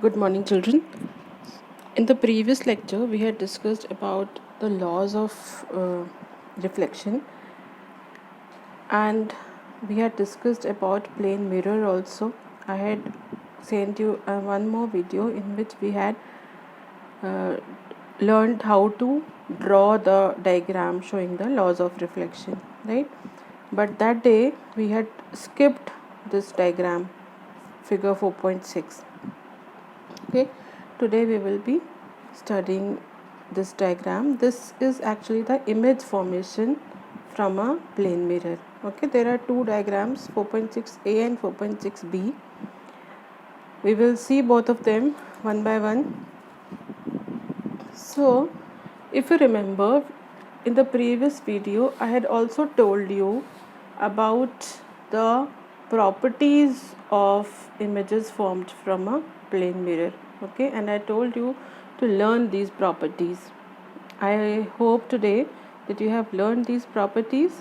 Good morning, children. In the previous lecture, we had discussed about the laws of reflection, and we had discussed about plane mirror also. I had sent you one more video in which we had uh, learned how to draw the diagram showing the laws of reflection, right? But that day we had skipped this diagram, figure 4.6. Okay, today we will be studying this diagram. This is actually the image formation from a plane mirror. Okay, there are two diagrams, 4.6a and 4.6b. We will see both of them one by one. So if you remember, in the previous video I had also told you about the properties of images formed from a plane mirror. Okay, and I told you to learn these properties. I hope today that you have learned these properties,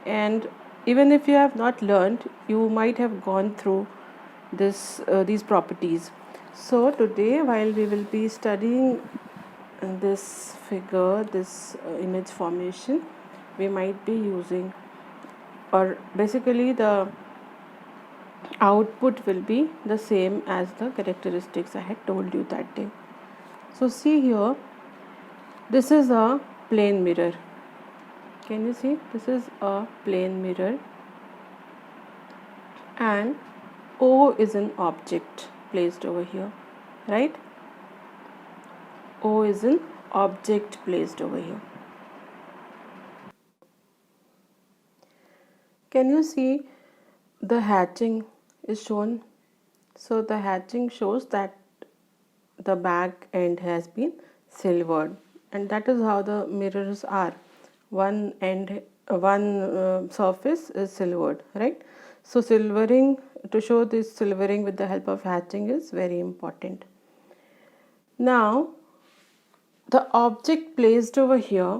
and even if you have not learned, you might have gone through these properties. So today, while we will be studying this figure, this image formation, we might be using, or basically the output will be the same as the characteristics I had told you that day. So see here, this is a plane mirror. Can you see? This is a plane mirror, and O is an object placed over here, right? O is an object placed over here. Can you see the hatching is shown? So the hatching shows that the back end has been silvered, and that is how the mirrors are. One end, one surface is silvered, right? So silvering, to show this silvering with the help of hatching, is very important. Now the object placed over here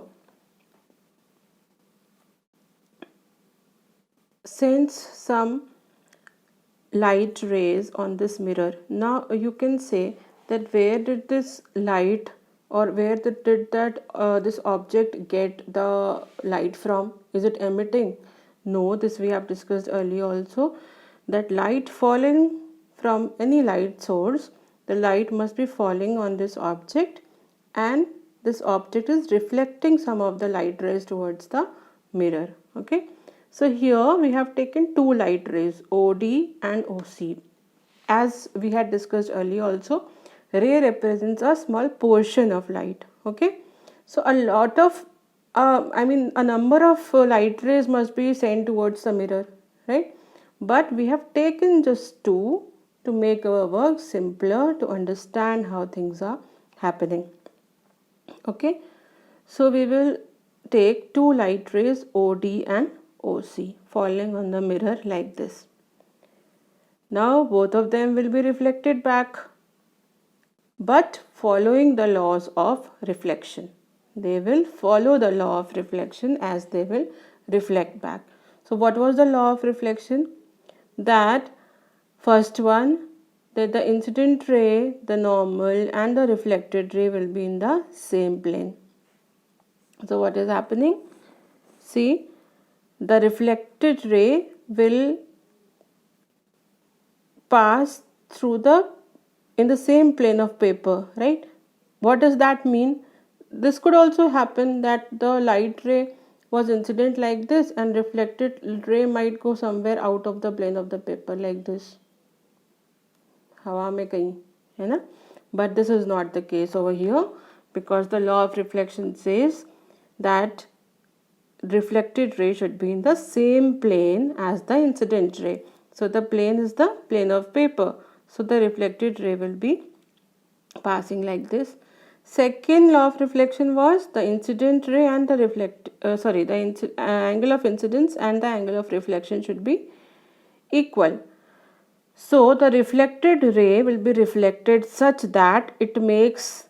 sends some light rays on this mirror. Now you can say that where did this light, or where did that this object get the light from? Is it emitting? No, this we have discussed earlier also, that light falling from any light source, the light must be falling on this object, and this object is reflecting some of the light rays towards the mirror. Okay, so here we have taken two light rays, OD and OC. As we had discussed earlier also, ray represents a small portion of light. Okay, so a lot of a number of light rays must be sent towards the mirror, right? But we have taken just two to make our work simpler, to understand how things are happening. Okay, so we will take two light rays, OD and OC, falling on the mirror like this. Now both of them will be reflected back, but following the laws of reflection. They will follow the law of reflection as they will reflect back. So what was the law of reflection? That first one, that the incident ray, the normal and the reflected ray will be in the same plane. So what is happening? See, the reflected ray will pass through in the same plane of paper, right? What does that mean? This could also happen that the light ray was incident like this, and reflected ray might go somewhere out of the plane of the paper like this, हवा में कहीं, है ना? But this is not the case over here, because the law of reflection says that reflected ray should be in the same plane as the incident ray. So the plane is the plane of paper, so the reflected ray will be passing like this. Second law of reflection was the incident ray and the angle of incidence and the angle of reflection should be equal. So the reflected ray will be reflected such that it makes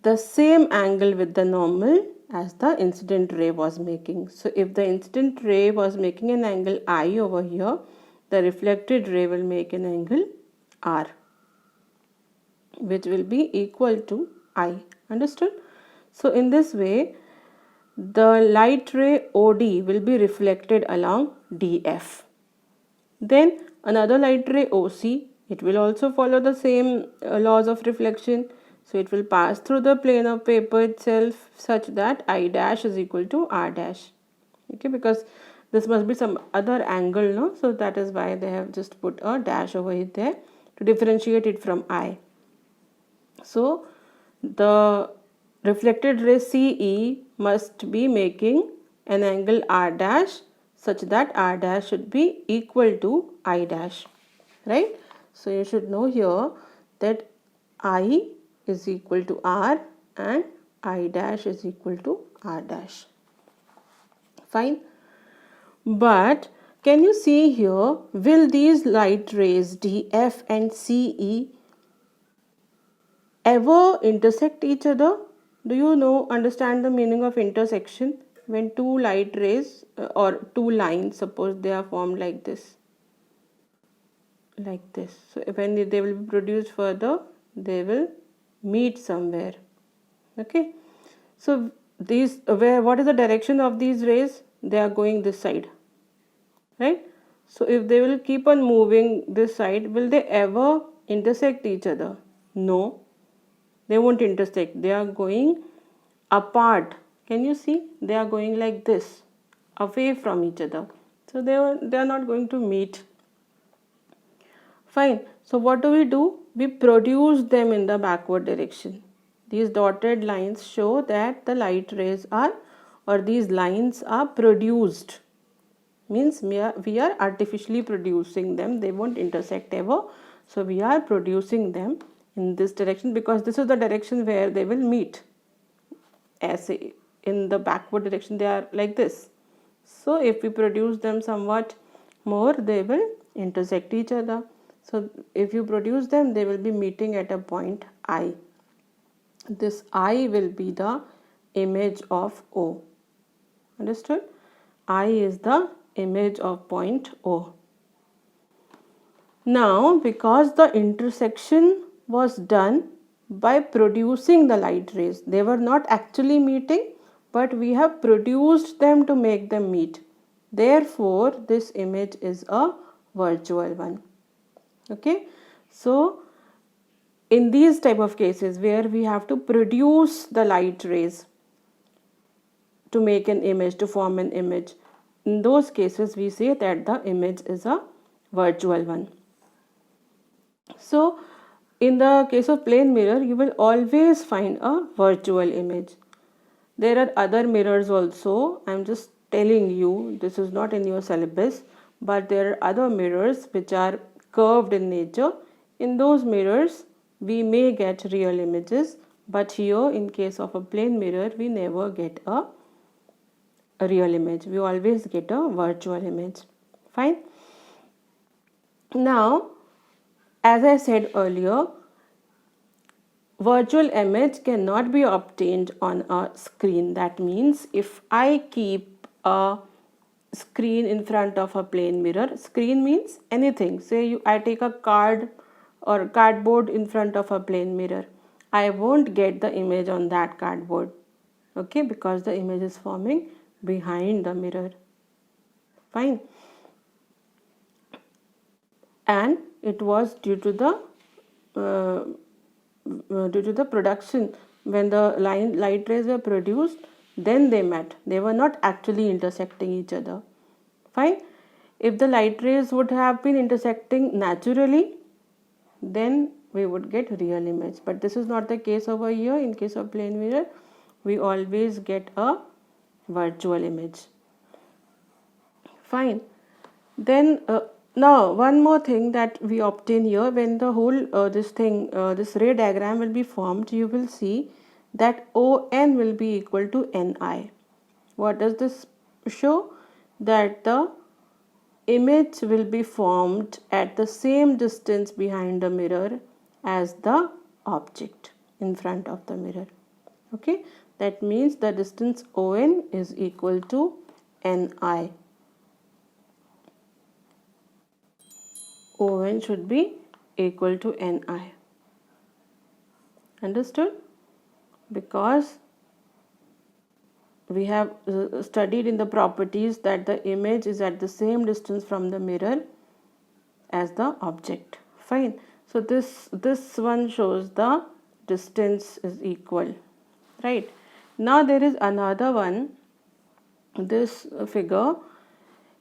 the same angle with the normal as the incident ray was making. So if the incident ray was making an angle I over here, the reflected ray will make an angle R. which will be equal to I. Understood? So in this way, the light ray OD will be reflected along DF. Then another light ray OC, it will also follow the same laws of reflection. So it will pass through the plane of paper itself such that I dash is equal to R dash. Okay, because this must be some other angle, no? So that is why they have just put a dash over there to differentiate it from I. So the reflected ray CE must be making an angle R dash such that R dash should be equal to I dash, right? So you should know here that I is equal to R and I dash is equal to R dash. Fine. But can you see here, will these light rays DF and CE ever intersect each other? Do you understand the meaning of intersection? When two light rays or two lines, suppose they are formed like this. So when they will be produced further, they will meet somewhere. Okay. So what is the direction of these rays? They are going this side. Right? So if they will keep on moving this side, will they ever intersect each other? No, they won't intersect. They are going apart. Can you see? They are going like this, away from each other. So they are not going to meet. Fine. So what do? We produce them in the backward direction. These dotted lines show that the light rays these lines are produced. Means we are artificially producing them. They won't intersect ever. So we are producing them in this direction because this is the direction where they will meet. As in the backward direction they are like this. So if we produce them somewhat more, they will intersect each other. So if you produce them, they will be meeting at a point I. This I will be the image of O. Understood? I is the image of point O. Now, because the intersection was done by producing the light rays, they were not actually meeting, but we have produced them to make them meet. Therefore, this image is a virtual one. Okay, so in these type of cases where we have to produce the light rays to make an image, to form an image, in those cases we say that the image is a virtual one. So in the case of plane mirror, you will always find a virtual image. There are other mirrors also. I am just telling you, this is not in your syllabus, but there are other mirrors which are curved in nature. In those mirrors, we may get real images, but here in case of a plane mirror, we never get a real image. We always get a virtual image. Fine. Now, as I said earlier, virtual image cannot be obtained on a screen. That means if I keep a screen in front of a plane mirror, screen means anything. Say I take a card or cardboard in front of a plane mirror, I won't get the image on that cardboard. Okay, because the image is forming behind the mirror. Fine. And it was due to the production, when the light rays were produced, then they met. They were not actually intersecting each other. Fine. If the light rays would have been intersecting naturally, then we would get real image. But this is not the case over here. In case of plane mirror, we always get a virtual image. Fine. Then now one more thing that we obtain here, when the whole this ray diagram will be formed, you will see that ON will be equal to NI. What does this show? That the image will be formed at the same distance behind the mirror as the object in front of the mirror. Okay, that means the distance ON is equal to NI. ON should be equal to NI. Understood? Because we have studied in the properties that the image is at the same distance from the mirror as the object. Fine. So this one shows the distance is equal, right? Now there is another one, this figure.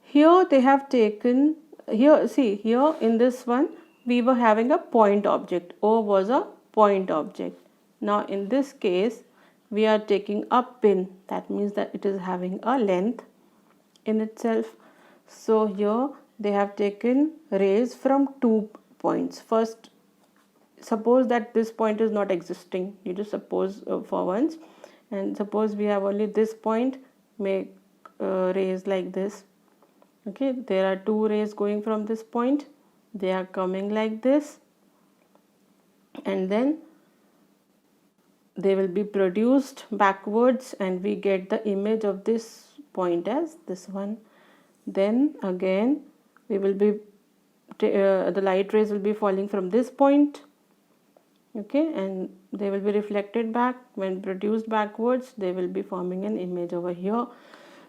Here they have taken, here see, here in this one we were having a point object. O was a point object. Now in this case we are taking a pin, that means that it is having a length in itself. So here they have taken rays from 2 points. First, suppose that this point is not existing. You just suppose for once, and suppose we have only this point. Make rays like this. Okay, there are 2 rays going from this point. They are coming like this, and then they will be produced backwards, and we get the image of this point as this one. Then again we will be the light rays will be falling from this point, okay, and they will be reflected back. When produced backwards, they will be forming an image over here.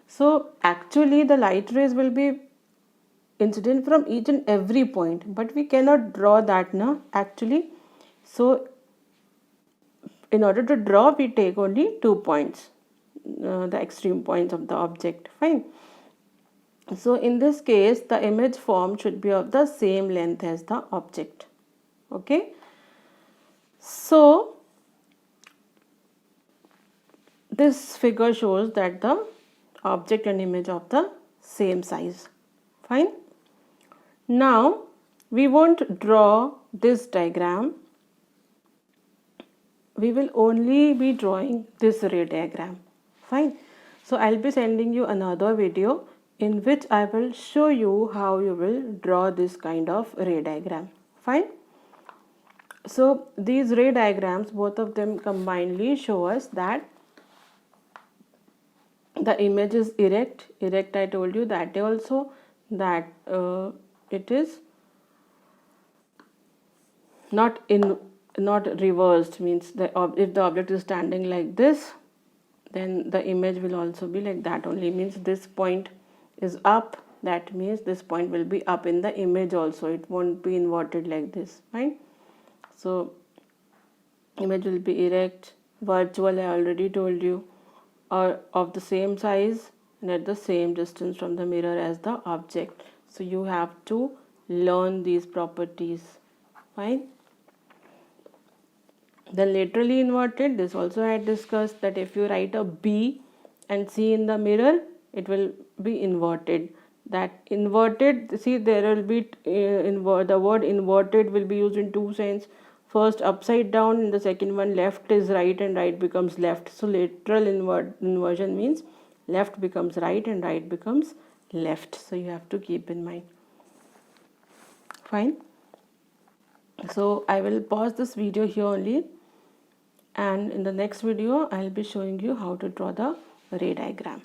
So actually the light rays will be incident from each and every point, but we cannot draw that now actually. So in order to draw, we take only 2 points, the extreme points of the object. Fine. So in this case the image formed should be of the same length as the object. Okay. So this figure shows that the object and image of the same size. Fine. Now we won't draw this diagram. We will only be drawing this ray diagram. Fine. So I'll be sending you another video in which I will show you how you will draw this kind of ray diagram. Fine. So these ray diagrams, both of them combinedly show us that the image is erect. Erect, I told you that day also, that it is not reversed, means if the object is standing like this, then the image will also be like that only, means this point is up, that means this point will be up in the image also, it won't be inverted like this, right? So image will be erect, virtual, I already told you, or of the same size and at the same distance from the mirror as the object. So you have to learn these properties. Fine. Then laterally inverted, this also I had discussed that if you write a B and C in the mirror, it will be inverted. That inverted, see, there will be the word inverted will be used in 2 sense. First upside down, and the second one left is right and right becomes left. So lateral inversion means left becomes right and right becomes left. So you have to keep in mind. Fine. So I will pause this video here only, and in the next video I will be showing you how to draw the ray diagram.